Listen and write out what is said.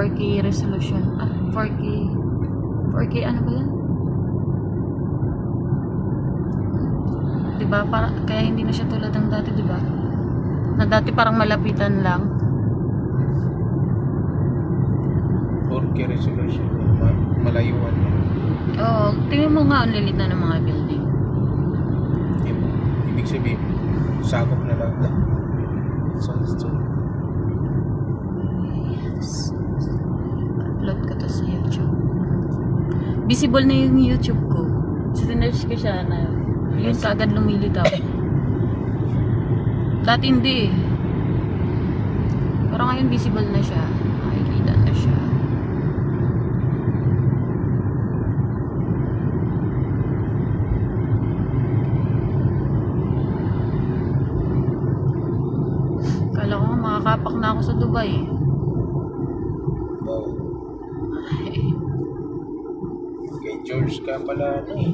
4K resolution. 4K. 4K ano ba yan? Diba? Kaya hindi na siya tulad ng dati, diba? Na dati parang malapitan lang. 4K resolution. Malayuan. Oo. Tingnan mo nga, ang lilit na ng mga building. Ibig sabihin, sakop na lang. Upload ko to sa YouTube. Visible na yung YouTube ko. Sinerch ko siya na yun kaagad lumilitaw. Dati hindi eh. Pero ngayon visible na siya. Makikita na siya. Kala ko nga makakapak na ako sa Dubai eh. Kay George ka pala ano eh.